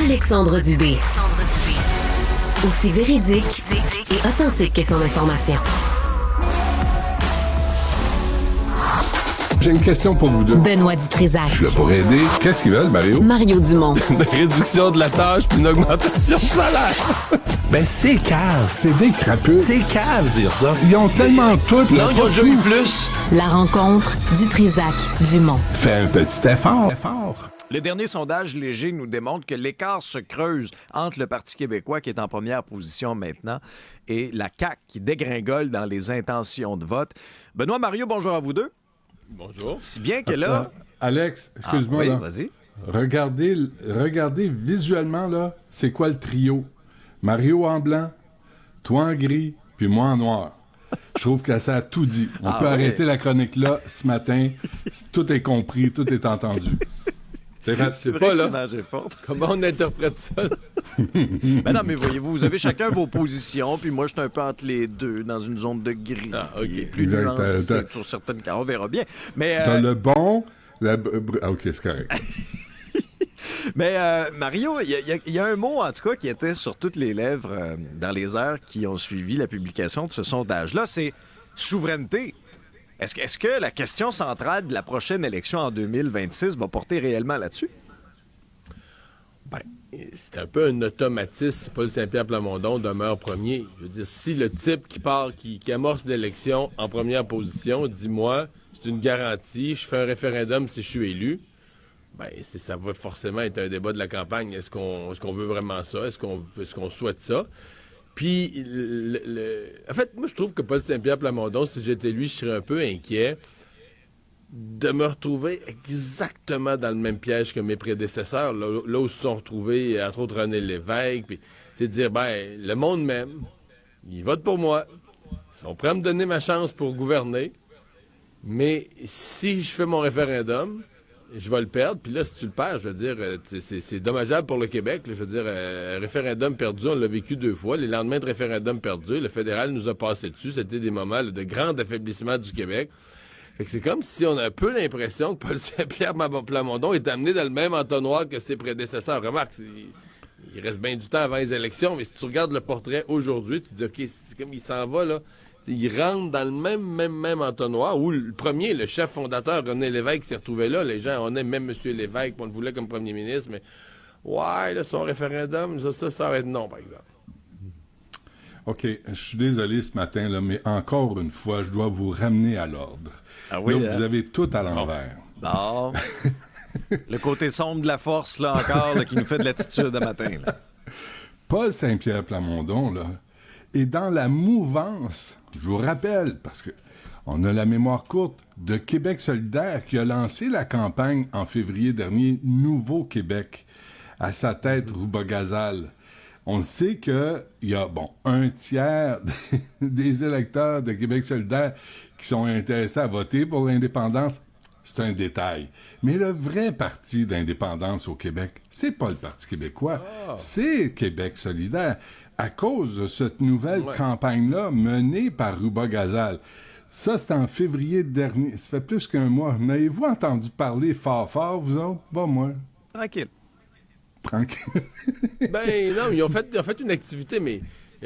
Alexandre Dubé. Aussi véridique et authentique que son information. J'ai une question pour vous deux. Benoît Dutrisac. Je suis là pour aider. Qu'est-ce qu'ils veulent, Mario? Mario Dumont. Une réduction de la tâche puis une augmentation de salaire. Ben, c'est cave. C'est des crapules. C'est cave, dire ça. Ils ont tellement tout. Non, ils ont déjà eu plus. La rencontre Dutrisac-Dumont. Fais un petit effort. Le dernier sondage léger nous démontre que l'écart se creuse entre le Parti québécois, qui est en première position maintenant, et la CAQ, qui dégringole dans les intentions de vote. Benoît, Mario, bonjour à vous deux. Bonjour. Si bien que là... Alex, excuse-moi. oui, là. vas-y. Regardez visuellement, là, c'est quoi le trio? Mario en blanc, toi en gris, puis moi en noir. Je trouve que ça a tout dit. On peut arrêter la chronique là, ce matin. Tout est compris, tout est entendu. C'est fait. C'est pas là. Comment on interprète ça? Ben non, mais voyez-vous, vous avez chacun vos positions, puis moi, je suis un peu entre les deux, dans une zone de gris. OK. Plus nuancé sur certaines cas. On verra bien. Mais, t'as le bon... OK, c'est correct. Mais Mario, il y a un mot, en tout cas, qui était sur toutes les lèvres dans les heures qui ont suivi la publication de ce sondage-là, c'est souveraineté. Est-ce que la question centrale de la prochaine élection en 2026 va porter réellement là-dessus? Ben, c'est un peu un automatisme si Paul Saint-Pierre Plamondon demeure premier. Je veux dire, si le type qui amorce l'élection en première position dit, moi, c'est une garantie, je fais un référendum si je suis élu, ben, ça va forcément être un débat de la campagne. Est-ce qu'on veut vraiment ça? Est-ce qu'on souhaite ça? Puis, en fait, moi, je trouve que Paul Saint-Pierre Plamondon, si j'étais lui, je serais un peu inquiet de me retrouver exactement dans le même piège que mes prédécesseurs, là où se sont retrouvés, entre autres, René Lévesque, puis, c'est de dire, ben, le monde m'aime, il vote pour moi, ils sont prêts à me donner ma chance pour gouverner, mais si je fais mon référendum, je vais le perdre, puis là, si tu le perds, je veux dire, c'est dommageable pour le Québec. Là, je veux dire, référendum perdu, on l'a vécu 2 fois. Les lendemains de référendum perdu, le fédéral nous a passé dessus. C'était des moments là, de grand affaiblissement du Québec. Fait que c'est comme si on a un peu l'impression que Paul Saint-Pierre Plamondon est amené dans le même entonnoir que ses prédécesseurs. Remarque, il reste bien du temps avant les élections, mais si tu regardes le portrait aujourd'hui, tu te dis, OK, c'est comme il s'en va, là. Il rentre dans le même entonnoir où le premier, le chef fondateur, René Lévesque, s'est retrouvé là. Les gens, on aime même M. Lévesque, on le voulait comme premier ministre, mais ouais, là, son référendum, ça va être non, par exemple. OK, je suis désolé ce matin, là, mais encore une fois, je dois vous ramener à l'ordre. Ah oui, là, vous avez tout à l'envers. Non. Le côté sombre de la force, là, encore, là, qui nous fait de l'attitude à matin, là. Paul Saint-Pierre Plamondon, là, est dans la mouvance, je vous rappelle, parce que on a la mémoire courte, de Québec solidaire qui a lancé la campagne en février dernier, Nouveau Québec, à sa tête Rouba Gazal. On sait qu'il y a, un tiers des électeurs de Québec solidaire qui sont intéressés à voter pour l'indépendance. C'est un détail. Mais le vrai parti d'indépendance au Québec, c'est pas le Parti québécois, c'est Québec solidaire, à cause de cette nouvelle campagne-là menée par Rouba Gazal. Ça, c'est en février dernier. Ça fait plus qu'un mois. N'avez-vous entendu parler fort, vous autres? Pas moi. Tranquille. Ben non, ils ont fait une activité, mais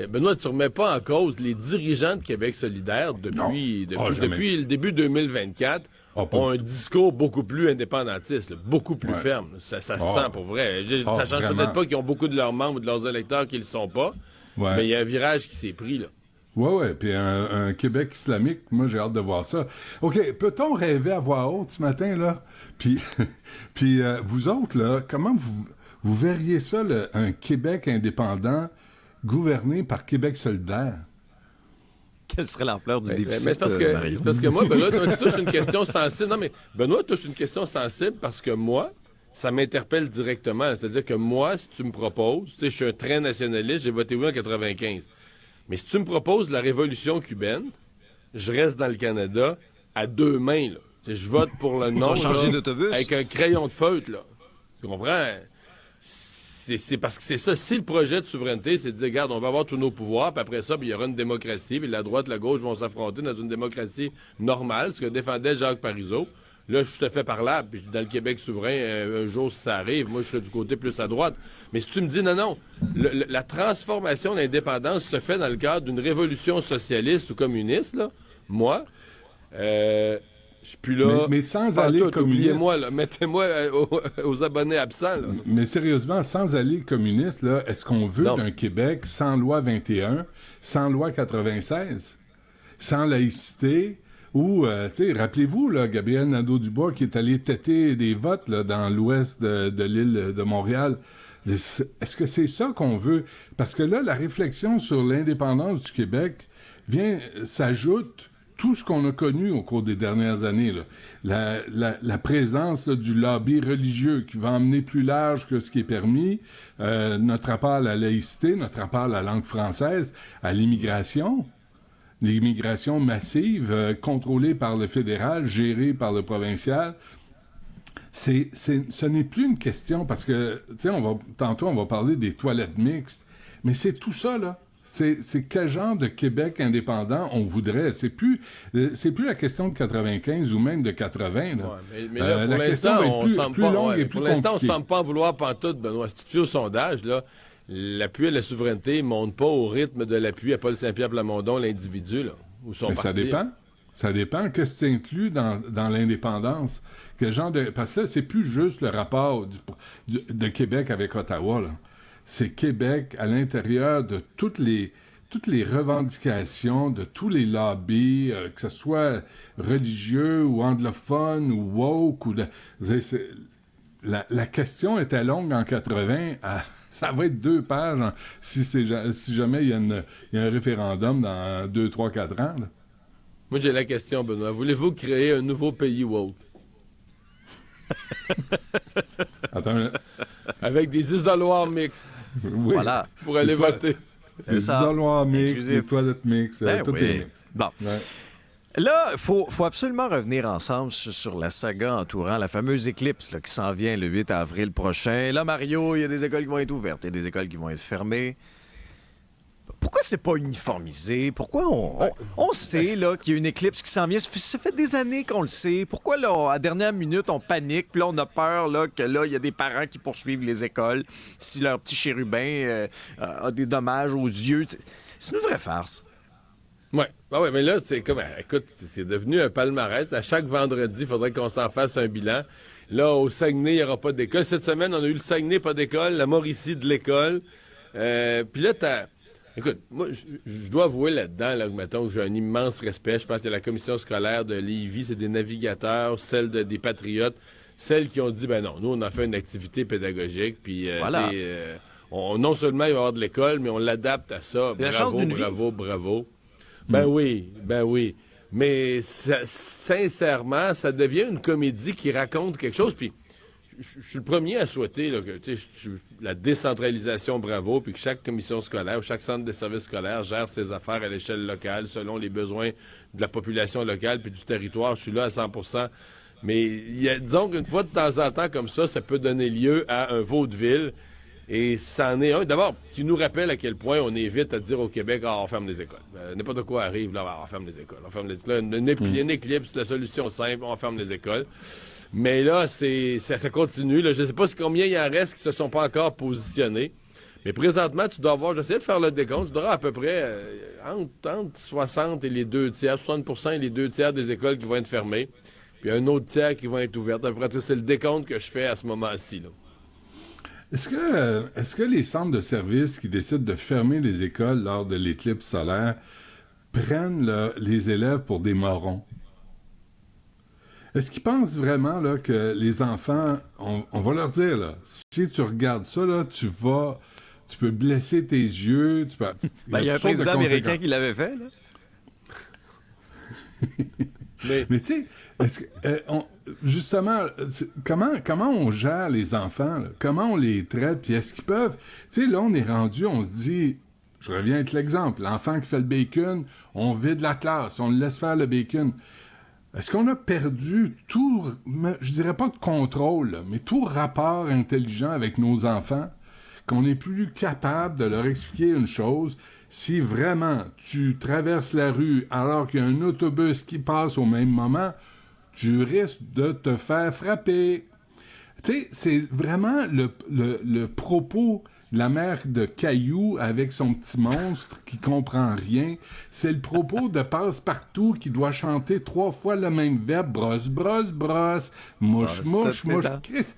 Benoît, tu ne remets pas en cause les dirigeants de Québec solidaire depuis le début 2024 ont un discours beaucoup plus indépendantiste, là, beaucoup plus ferme. Ça se sent pour vrai. Ça change peut-être pas qu'ils ont beaucoup de leurs membres ou de leurs électeurs qui ne le sont pas, mais il y a un virage qui s'est pris, là. Oui, puis un Québec islamique, moi, j'ai hâte de voir ça. OK, peut-on rêver à voix haute ce matin, là? Puis vous autres, là, comment vous verriez ça, un Québec indépendant gouverné par Québec solidaire? Quelle serait l'ampleur du déficit, c'est parce que moi, Benoît, tu touches une question sensible. Non, mais Benoît touche une question sensible parce que moi, ça m'interpelle directement. C'est-à-dire que moi, si tu me proposes, tu sais, je suis un très nationaliste, j'ai voté oui en 95. Mais si tu me proposes la révolution cubaine, je reste dans le Canada à 2 mains, là. Tu sais, je vote pour le non, changer d'autobus avec un crayon de feutre, là. Tu comprends? C'est parce que c'est ça. Si le projet de souveraineté, c'est de dire, regarde, on va avoir tous nos pouvoirs, puis après ça, il y aura une démocratie, puis la droite, la gauche vont s'affronter dans une démocratie normale, ce que défendait Jacques Parizeau, Là, je suis tout à fait parlable, puis dans le Québec souverain, un jour, si ça arrive, moi, je serai du côté plus à droite. Mais si tu me dis, non, la transformation de l'indépendance se fait dans le cadre d'une révolution socialiste ou communiste, là, moi, je suis plus là. Mais sans aller communiste. Oubliez-moi, là, mettez-moi aux abonnés absents. Là. Mais sérieusement, sans aller communiste, là, est-ce qu'on veut d'un Québec sans loi 21, sans loi 96, sans laïcité? Ou, rappelez-vous, là, Gabriel Nadeau-Dubois qui est allé têter des votes là, dans l'ouest de l'île de Montréal. Est-ce que c'est ça qu'on veut? Parce que là, la réflexion sur l'indépendance du Québec s'ajoute tout ce qu'on a connu au cours des dernières années. Là. La présence là, du lobby religieux qui va emmener plus large que ce qui est permis, notre rapport à la laïcité, notre rapport à la langue française, à l'immigration. L'immigration massive, contrôlée par le fédéral, gérée par le provincial, ce n'est plus une question, parce que, tantôt on va parler des toilettes mixtes, mais c'est tout ça, là. C'est quel genre de Québec indépendant on voudrait. C'est plus la question de 95 ou même de 80. Là. Ouais, mais là, pour l'instant, on semble pas. Pour l'instant, on semble pas en vouloir pantoute, Benoît. Si tu te fies au sondage, là, l'appui à la souveraineté ne monte pas au rythme de l'appui à Paul Saint-Pierre Plamondon, l'individu, là, ou son parti. Ça dépend. Ça dépend. Qu'est-ce que tu inclus dans l'indépendance? Quel genre de... Parce que là, c'est plus juste le rapport de Québec avec Ottawa, là. C'est Québec à l'intérieur de toutes les revendications, de tous les lobbies, que ce soit religieux ou anglophone ou woke. La question était longue en 80. Ça va être 2 pages si jamais il y a un référendum dans 2, 3, 4 ans. Là. Moi, j'ai la question, Benoît. Voulez-vous créer un nouveau pays woke? Attends. Avec des isoloirs mixtes. Oui. Voilà. Pour aller voter. Des isoloirs mixtes, des toilettes mixtes, tout est mixte. Bon. Ouais. Là, il faut absolument revenir ensemble sur la saga entourant la fameuse éclipse là, qui s'en vient le 8 avril prochain. Là, Mario, il y a des écoles qui vont être ouvertes, il y a des écoles qui vont être fermées. Pourquoi c'est pas uniformisé? Pourquoi on sait là, qu'il y a une éclipse qui s'en vient? Ça fait des années qu'on le sait. Pourquoi, là, à la dernière minute, on panique, puis là, on a peur là, que là, il y a des parents qui poursuivent les écoles si leur petit chérubin a des dommages aux yeux? C'est une vraie farce. Oui, mais là, c'est comme, écoute, c'est devenu un palmarès. À chaque vendredi, il faudrait qu'on s'en fasse un bilan. Là, au Saguenay, il n'y aura pas d'école. Cette semaine, on a eu le Saguenay, pas d'école, la Mauricie, de l'école. Puis là, écoute, moi, je dois avouer là-dedans, là, mettons que j'ai un immense respect. Je pense que la commission scolaire de Lévis, c'est des navigateurs, celle des patriotes, celles qui ont dit, ben non, nous, on a fait une activité pédagogique, puis voilà. Non seulement il va y avoir de l'école, mais on l'adapte à ça. Bravo. Ben oui. Mais sincèrement, ça devient une comédie qui raconte quelque chose, puis je suis le premier à souhaiter là, que la décentralisation, bravo, puis que chaque commission scolaire ou chaque centre de services scolaires gère ses affaires à l'échelle locale selon les besoins de la population locale puis du territoire. Je suis là à 100%. Mais disons qu'une fois de temps en temps comme ça peut donner lieu à un vaudeville. Et c'en est un, d'abord, qui nous rappelle à quel point on est vite à dire au Québec, on ferme les écoles. N'importe quoi arrive, là, on ferme les écoles. On ferme les écoles. Une éclipse, la solution simple, on ferme les écoles. Mais là, ça continue. Là. Je ne sais pas combien il en reste qui ne se sont pas encore positionnés. Mais présentement, tu dois avoir, j'essaie de faire le décompte, tu dois avoir à peu près entre 60 et les 2 tiers, 60% et les 2 tiers des écoles qui vont être fermées. Puis un autre tiers qui vont être ouvertes. À peu près, c'est le décompte que je fais à ce moment-ci. Là. Est-ce que les centres de services qui décident de fermer les écoles lors de l'éclipse solaire prennent les élèves pour des morons? Est-ce qu'ils pensent vraiment là, que les enfants, on va leur dire, là, si tu regardes ça, là, tu peux blesser tes yeux, il y a un président américain qui l'avait fait, là. Mais tu sais, justement, comment on gère les enfants? Là? Comment on les traite? Puis est-ce qu'ils peuvent... Tu sais, là, on est rendu, on se dit... Je reviens avec l'exemple. L'enfant qui fait le bacon, on vide la classe, on le laisse faire le bacon. Est-ce qu'on a perdu tout... Je dirais pas de contrôle, là, mais tout rapport intelligent avec nos enfants? Qu'on n'est plus capable de leur expliquer une chose... Si vraiment tu traverses la rue alors qu'il y a un autobus qui passe au même moment, tu risques de te faire frapper. Tu sais, c'est vraiment le propos de la mère de Caillou avec son petit monstre qui comprend rien. C'est le propos de Passe-Partout qui doit chanter 3 fois le même verbe. Brosse, brosse, brosse. Mouche, mouche, mouche. Christ,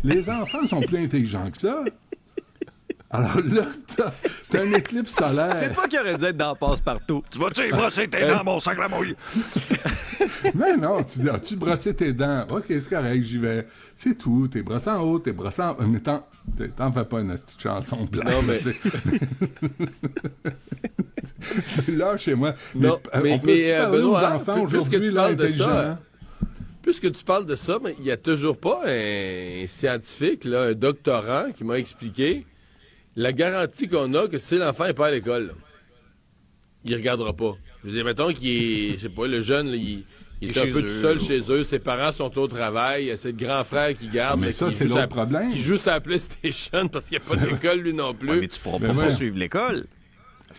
les enfants sont plus intelligents que ça. Alors là, t'as un éclipse solaire. C'est toi qui aurais dû être dans Passe-Partout. Tu vas-tu brosser tes dents, mon sac la mouille? Mais non, tu dis, as-tu brossé tes dents? OK, c'est correct, j'y vais. C'est tout. T'es brossé en haut, t'es brossé en... Mais t'en fais pas une petite chanson blanche. Non, mais... là, chez moi. Non, on peut parler aux Benoît, enfants puisque aujourd'hui, tu là, parles de intelligents. ça, puisque tu parles de ça, il n'y a toujours pas un scientifique, là, un doctorant qui m'a expliqué la garantie qu'on a que si l'enfant n'est pas à l'école, là, il regardera pas. Je veux dire, mettons qu'il est, je sais pas, le jeune, là, il est un peu tout seul chez eux, ses parents sont au travail, c'est le grand frère qui garde. Mais ça, c'est l'autre problème. Qui joue sa PlayStation parce qu'il n'y a pas d'école, lui non plus. Ouais, mais tu pourras pas suivre l'école.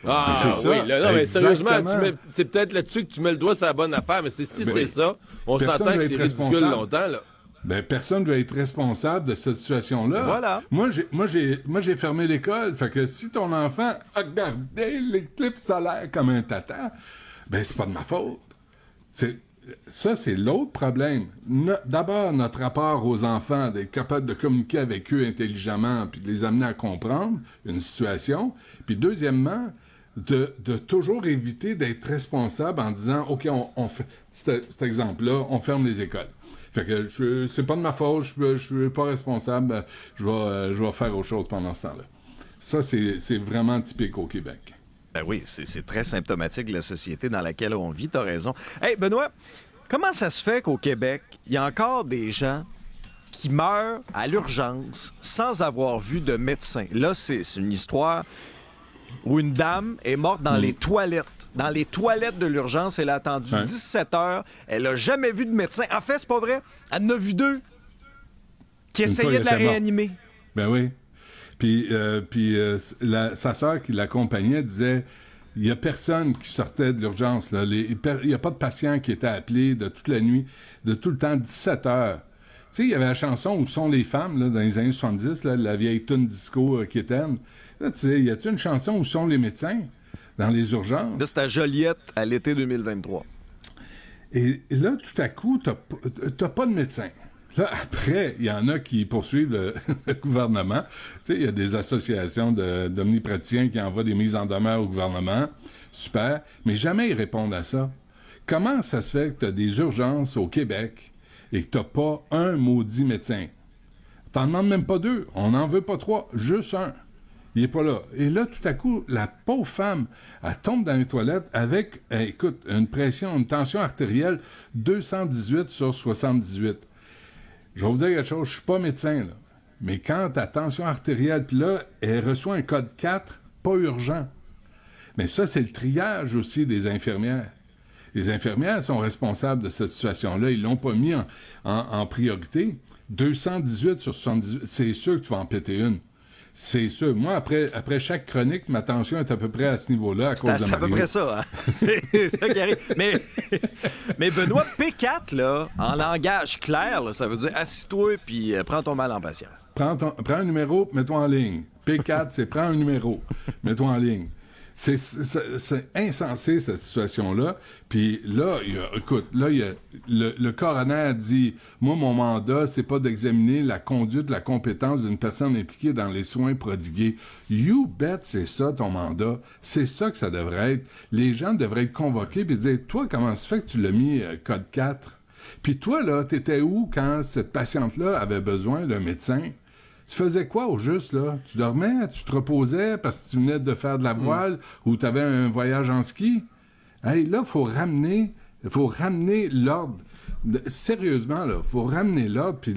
Ah c'est oui, ça. là, non, mais sérieusement, Exactement. c'est peut-être là-dessus que tu mets le doigt sur la bonne affaire, mais c'est ça, on Personne s'entend va que être c'est ridicule responsable. longtemps, là. Ben, personne ne va être responsable de cette situation-là. Voilà. Moi, j'ai fermé l'école. Fait que si ton enfant a regardé l'éclipse solaire comme un tata, ben, c'est pas de ma faute. Ça, c'est l'autre problème. D'abord, notre rapport aux enfants, d'être capable de communiquer avec eux intelligemment, puis de les amener à comprendre une situation. Puis deuxièmement, de toujours éviter d'être responsable en disant, OK, on fait cet exemple-là, on ferme les écoles. Fait que c'est pas de ma faute, je suis pas responsable, je vais faire autre chose pendant ce temps-là. Ça, c'est vraiment typique au Québec. Ben oui, c'est très symptomatique de la société dans laquelle on vit, t'as raison. Hey, Benoît, comment ça se fait qu'au Québec, il y a encore des gens qui meurent à l'urgence sans avoir vu de médecin? Là, c'est une histoire où une dame est morte dans les toilettes. Dans les toilettes de l'urgence, elle a attendu 17 heures. Elle a jamais vu de médecin. En fait, c'est pas vrai. Elle en a vu 2 qui essayaient de la réanimer. Ben oui. Puis sa sœur qui l'accompagnait disait, il n'y a personne qui sortait de l'urgence. Il n'y a pas de patient qui était appelé de toute la nuit, de tout le temps, 17 heures. Tu sais, il y avait la chanson « Où sont les femmes » là, dans les années 70, là, la vieille tune disco quétaine. Là, tu sais, y a-t-il une chanson « Où sont les médecins » dans les urgences? Là, c'est à Joliette à l'été 2023. Et là, tout à coup, t'as pas de médecin. Là, après, il y en a qui poursuivent le gouvernement. Tu sais, il y a des associations d'omnipraticiens qui envoient des mises en demeure au gouvernement. Super. Mais jamais ils répondent à ça. Comment ça se fait que tu as des urgences au Québec et que tu pas un maudit médecin? T'en demandes même pas 2. On n'en veut pas 3. Juste un. Il est pas là. Et là, tout à coup, la pauvre femme, elle tombe dans les toilettes avec, écoute, une tension artérielle 218 sur 78. Je vais vous dire quelque chose, je suis pas médecin, là. Mais quand ta tension artérielle, puis là, elle reçoit un code 4, pas urgent. Mais ça, c'est le triage aussi des infirmières. Les infirmières sont responsables de cette situation-là. Ils l'ont pas mis en priorité. 218 sur 78, c'est sûr que tu vas en péter une. C'est sûr. Moi, après chaque chronique, ma tension est à peu près à ce niveau-là à cause de Mario. C'est à peu près ça. Hein? C'est ça qui arrive. Mais Benoît, P4, là, en langage clair, là, ça veut dire assis-toi puis prends ton mal en patience. Prends un numéro, mets-toi en ligne. P4, c'est prends un numéro, mets-toi en ligne. C'est insensé, cette situation-là. Puis là, le coroner dit, moi, mon mandat, c'est pas d'examiner la conduite, la compétence d'une personne impliquée dans les soins prodigués. You bet, c'est ça, ton mandat. C'est ça que ça devrait être. Les gens devraient être convoqués puis dire, toi, comment se fait que tu l'as mis code 4? Puis toi, là, t'étais où quand cette patiente-là avait besoin d'un médecin? Tu faisais quoi au juste, là? Tu dormais? Tu te reposais parce que tu venais de faire de la voile ou tu avais un voyage en ski? Hey, là, il faut ramener l'ordre. Sérieusement, là, il faut ramener l'ordre puis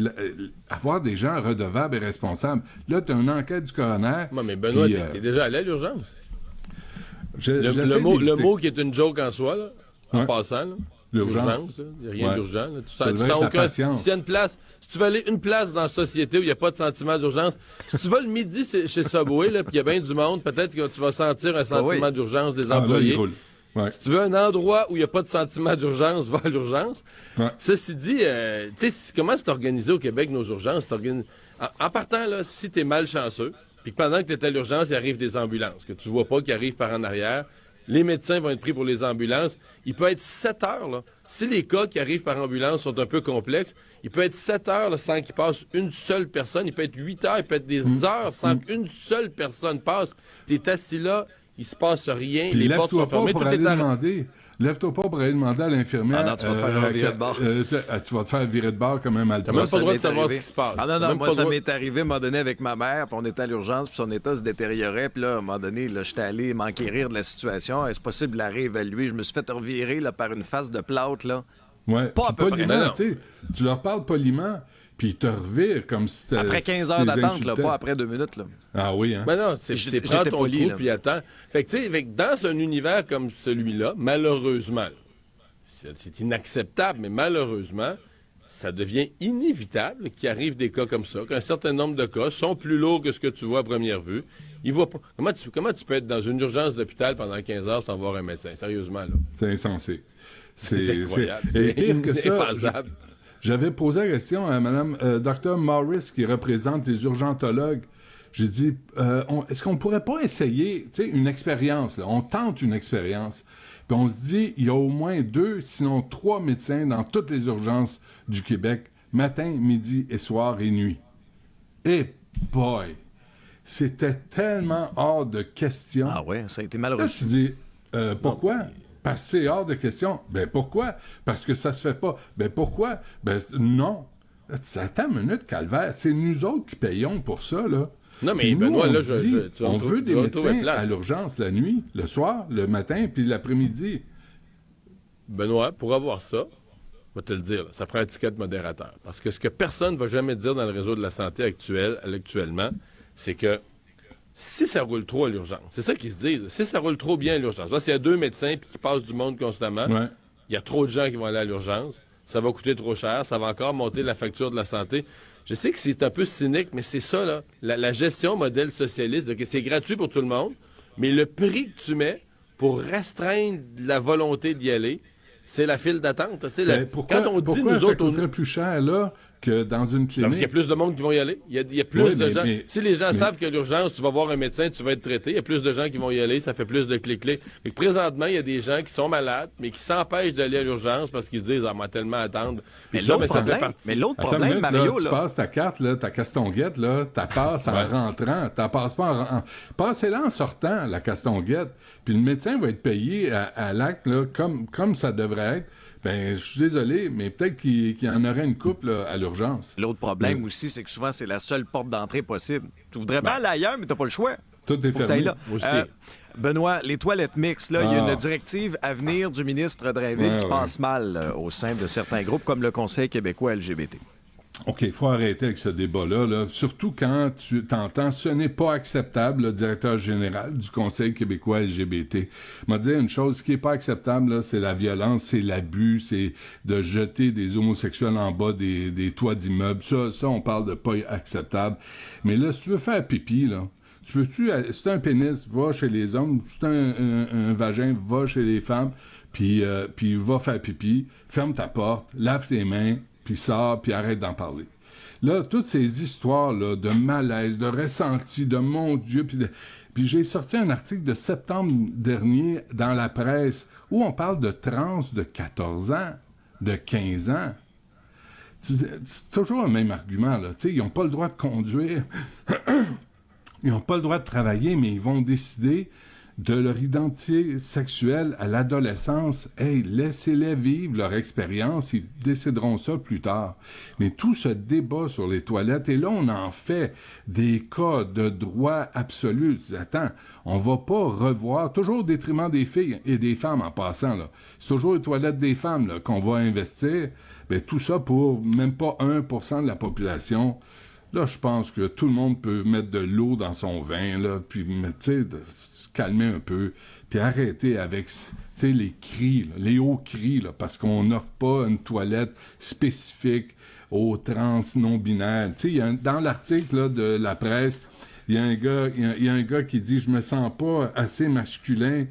avoir des gens redevables et responsables. Là, tu as une enquête du coroner. Non, mais Benoît, puis, t'es déjà allé à l'urgence? Le Le mot qui est une joke en soi, là, en passant, là. L'urgence. Il n'y a rien d'urgent. Là. Tu sens aucun. S'il y a une place, si tu veux aller une place dans la société où il n'y a pas de sentiment d'urgence, si tu vas le midi chez Subway, puis il y a bien du monde, peut-être que tu vas sentir un sentiment d'urgence des employés. Ouais. Si tu veux un endroit où il n'y a pas de sentiment d'urgence, va à l'urgence. Ouais. Ceci dit, tu sais, comment c'est organisé au Québec, nos urgences? En partant, là, si tu es malchanceux, puis que pendant que tu es à l'urgence, il arrive des ambulances, que tu vois pas, qui arrivent par en arrière, les médecins vont être pris pour les ambulances. Il peut être 7 heures, là. Si les cas qui arrivent par ambulance sont un peu complexes, il peut être 7 heures là, sans qu'il passe une seule personne. Il peut être 8 heures, il peut être des heures sans qu'une seule personne passe. Tu es assis là, il se passe rien, Puis les portes sont fermées, tout est arrêté. Lève-toi pas pour aller demander à l'infirmière. Ah non, tu vas te faire virer de bord. Tu vas te faire virer de bord comme un T'as même malpropre. pas le droit de savoir ce qui se passe. Ah non, moi, ça m'est arrivé à un moment donné avec ma mère, puis on était à l'urgence, puis son état se détériorait, puis là, à un moment donné, là, j'étais allé m'enquérir de la situation. Est-ce possible de la réévaluer? Je me suis fait revirer là, par une face de plâtre, là. Ouais. Pas à Puis peu près. poliment, Non. tu sais. Tu leur parles poliment, puis ils te revirent comme si t'as. Après 15 heures d'attente, là, pas après 2 minutes, là. Ah oui, hein? Ben non, c'est prends J'étais ton poli, trou là. puis attends. Fait que tu sais, dans un univers comme celui-là, malheureusement, là, c'est inacceptable, mais malheureusement, ça devient inévitable qu'il arrive des cas comme ça, qu'un certain nombre de cas sont plus lourds que ce que tu vois à première vue. Ils voient pas. Comment tu peux être dans une urgence d'hôpital pendant 15 heures sans voir un médecin? Sérieusement, là. C'est insensé. C'est incroyable. Et pire que ça, impensable. j'avais posé la question à Mme Dr. Morris, qui représente les urgentologues. J'ai dit, est-ce qu'on pourrait pas essayer, tu sais, une expérience, là? On tente une expérience. Puis on se dit, il y a au moins 2, sinon 3 médecins dans toutes les urgences du Québec, matin, midi et soir et nuit. Et boy, c'était tellement hors de question. Ah ouais, ça a été mal Là, je reçu. te dis, pourquoi? Parce que c'est hors de question. Ben pourquoi? Parce que ça se fait pas. Ben pourquoi? Ben non. Attends une minute, Calvaire. C'est nous autres qui payons pour ça, là. Non, mais Puis nous, Benoît, on là, dit, tu vas on me trouver- veut des tu vas me trouver médecins plate. à l'urgence la nuit, le soir, le matin, puis l'après-midi. Benoît, pour avoir ça, je vais te le dire, là, ça prend un ticket de modérateur. Parce que ce que personne ne va jamais dire dans le réseau de la santé actuellement, c'est que si ça roule trop à l'urgence, c'est ça qu'ils se disent, si ça roule trop bien à l'urgence, là, s'il y a 2 médecins puis qui passent du monde constamment, Ouais. il y a trop de gens qui vont aller à l'urgence, ça va coûter trop cher, ça va encore monter la facture de la santé. Je sais que c'est un peu cynique, mais c'est ça, là, la gestion modèle socialiste, que c'est gratuit pour tout le monde, mais le prix que tu mets pour restreindre la volonté d'y aller, c'est la file d'attente. Tu sais, Ben, pourquoi, quand on dit, pourquoi nous ça autres, coûterait plus cher, là, que dans une non, parce qu'il y a clinique? plus de monde qui vont y aller. Il y a plus Oui, de gens. mais- Si les gens mais- savent qu'à l'urgence, tu vas voir un médecin, tu vas être traité, il y a plus de gens qui vont y aller, ça fait plus de clic-clic. Fait que présentement, il y a des gens qui sont malades, mais qui s'empêchent d'aller à l'urgence parce qu'ils se disent, ah, on va tellement attendre. Mais Puis ça, l'autre ça fait problème, partie. mais l'autre Attends une problème, minute, Mario, là, tu passes ta carte, là, ta castonguette, là, t'as passes en rentrant, t'as passes pas passez-la en sortant, la castonguette, puis le médecin va être payé à l'acte, là, comme ça devrait être. Ben, je suis désolé, mais peut-être qu'il y en aurait une coupe là, à l'urgence. L'autre problème aussi, c'est que souvent, c'est la seule porte d'entrée possible. Tu voudrais bien aller ailleurs, mais t'as pas le choix. Tout est Faut que fermé. t'ailles là. Aussi. Benoît, les toilettes mixtes, là, il y a Ah. une directive à venir du ministre Drainville Ouais, qui ouais. passe mal au sein de certains groupes, comme le Conseil québécois LGBT. OK, il faut arrêter avec ce débat-là, là. Surtout quand tu t'entends, ce n'est pas acceptable, le directeur général du Conseil québécois LGBT. M'a dit une chose, ce qui est pas acceptable, là, c'est la violence, c'est l'abus, c'est de jeter des homosexuels en bas des toits d'immeubles. Ça, on parle de pas acceptable. Mais là, si tu veux faire pipi, là, si c'est un pénis, va chez les hommes, si c'est un vagin, va chez les femmes, puis va faire pipi, ferme ta porte, lave tes mains, puis sors, puis arrête d'en parler. Là, toutes ces histoires-là de malaise, de ressenti, de mon Dieu, puis j'ai sorti un article de septembre dernier dans la presse où on parle de trans de 14 ans, de 15 ans. C'est toujours le même argument, là. Tu sais, ils n'ont pas le droit de conduire. Ils n'ont pas le droit de travailler, mais ils vont décider de leur identité sexuelle à l'adolescence. Hey, laissez-les vivre leur expérience, ils décideront ça plus tard. Mais tout ce débat sur les toilettes, et là, on en fait des cas de droit absolu. Tu dis, attends, on va pas revoir, toujours au détriment des filles et des femmes en passant, là. C'est toujours les toilettes des femmes, là, qu'on va investir. Ben, tout ça pour même pas 1% de la population. Là, je pense que tout le monde peut mettre de l'eau dans son vin, là, puis, tu sais, se calmer un peu, puis arrêter avec, tu sais, les cris, là, les hauts cris, là, parce qu'on n'offre pas une toilette spécifique aux trans non-binaires. Tu sais, dans l'article là, de la presse, il y a un gars qui dit « Je me sens pas assez masculin.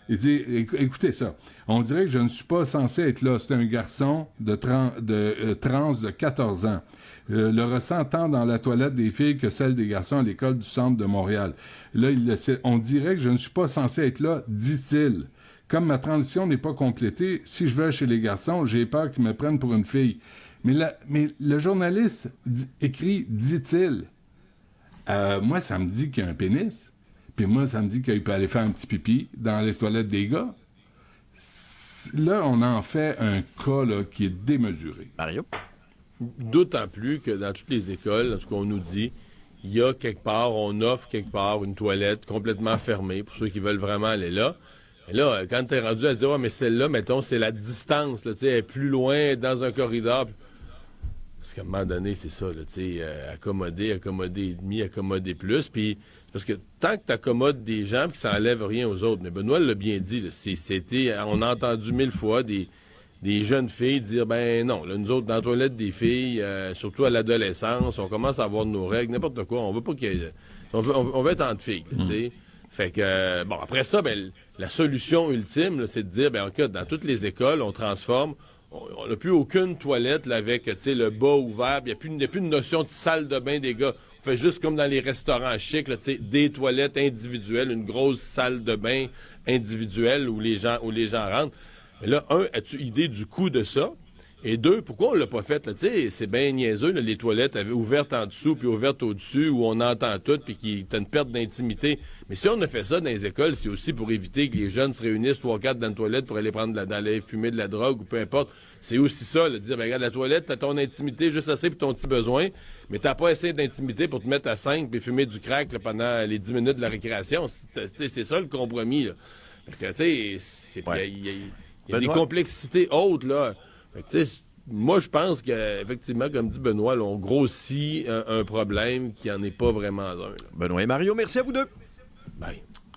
Il dit, écoutez ça, on dirait que je ne suis pas censé être là. C'est un garçon de trans de 14 ans. Le ressent tant dans la toilette des filles que celle des garçons à l'école du centre de Montréal. Là, on dirait que je ne suis pas censé être là, dit-il. Comme ma transition n'est pas complétée, si je vais chez les garçons, j'ai peur qu'ils me prennent pour une fille. Mais le journaliste écrit « dit-il ». Moi, ça me dit qu'il y a un pénis. Puis moi, ça me dit qu'il peut aller faire un petit pipi dans les toilettes des gars. Là, on en fait un cas là, qui est démesuré. Mario? D'autant plus que dans toutes les écoles, en tout cas, on nous dit, il y a quelque part, on offre quelque part une toilette complètement fermée pour ceux qui veulent vraiment aller là. Et là, quand t'es rendu à dire, ouais, mais celle-là, mettons, c'est la distance, là, tu sais, elle est plus loin dans un corridor. Parce qu'à un moment donné, c'est ça, là, tu sais, accommoder et demi, accommoder plus. Puis, parce que tant que tu accommodes des gens puis que ça enlève rien aux autres, mais Benoît l'a bien dit, là, on a entendu 1000 fois des jeunes filles dire, ben non, là, nous autres, dans la toilette des filles, surtout à l'adolescence, on commence à avoir nos règles, n'importe quoi, on veut pas qu'il y ait... On veut être entre filles, tu sais. Fait que, bon, après ça, ben, la solution ultime, là, c'est de dire, ben, en cas, dans toutes les écoles, on transforme... On n'a plus aucune toilette là, avec le bas ouvert. Il n'y a plus une notion de salle de bain des gars. On fait juste comme dans les restaurants chics, là, des toilettes individuelles, une grosse salle de bain individuelle où les gens rentrent. Mais là, as-tu idée du coût de ça? Et deux, pourquoi on l'a pas fait? Là? C'est bien niaiseux, là, les toilettes ouvertes en dessous puis ouvertes au-dessus, où on entend tout puis qui t'as une perte d'intimité. Mais si on a fait ça dans les écoles, c'est aussi pour éviter que les jeunes se réunissent 3-4 dans une toilette pour aller d'aller fumer de la drogue ou peu importe. C'est aussi ça, là, de dire, ben, regarde, la toilette, t'as ton intimité juste assez pour ton petit besoin, mais t'as pas assez d'intimité pour te mettre à 5 puis fumer du crack là, pendant les 10 minutes de la récréation. C'est ça le compromis, là. Fait que, tu sais, il y a des complexités hautes, là. Moi, je pense qu'effectivement, comme dit Benoît, là, on grossit un problème qui n'en est pas vraiment un. Là. Benoît et Mario, merci à vous deux. Bye.